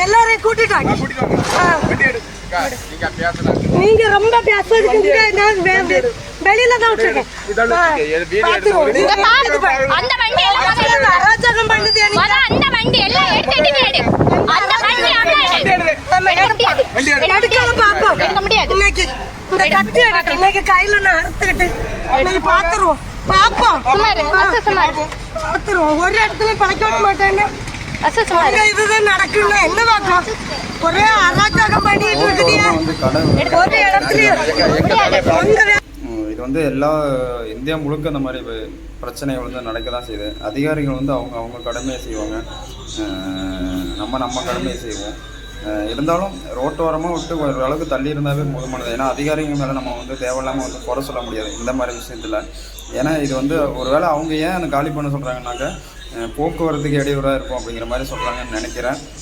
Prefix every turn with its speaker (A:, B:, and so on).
A: எல்லாரையும் கூட்டிட்டாங்க. நீங்க ரொம்ப பேசுறதுக்கு வெளியில தான் விட்டுருக்கேன். அராஜகம் பண்ணுது. இன்னைக்கு கையில நான் அறுத்துக்கிட்டு பாத்துருவோம் பாப்போம். பாத்துருவோம். ஒரு இடத்துல பழக்க மாட்டேன்னு இதுதான் நடக்குன்னு என்ன பார்க்கலாம். ஒரே அராஜகம் பண்ணிட்டு இருக்குதியா ஒரு இடத்துலயும்.
B: இது வந்து எல்லா இந்தியா முழுக்க இந்த மாதிரி பிரச்சனைகள் வந்து நடக்க தான் செய்யுது. அதிகாரிகள் வந்து அவங்க கடமையை செய்வாங்க, நம்ம கடமையை செய்வோம். இருந்தாலும் ரோட்டோரமாக விட்டு ஒரு அளவுக்கு தள்ளி இருந்தாவே போதுமானது. ஏன்னா அதிகாரிகள் மேலே நம்ம வந்து தேவையில்லாமல் வந்து குறை சொல்ல முடியாது இந்த மாதிரி விஷயத்தில். ஏன்னா இது வந்து ஒரு வேளை அவங்க ஏன் காலி பண்ண சொல்கிறாங்கன்னாக்க போக்குவரத்துக்கு இடையூறாக இருக்கும் அப்படிங்கிற மாதிரி சொல்கிறாங்கன்னு நினைக்கிறேன்.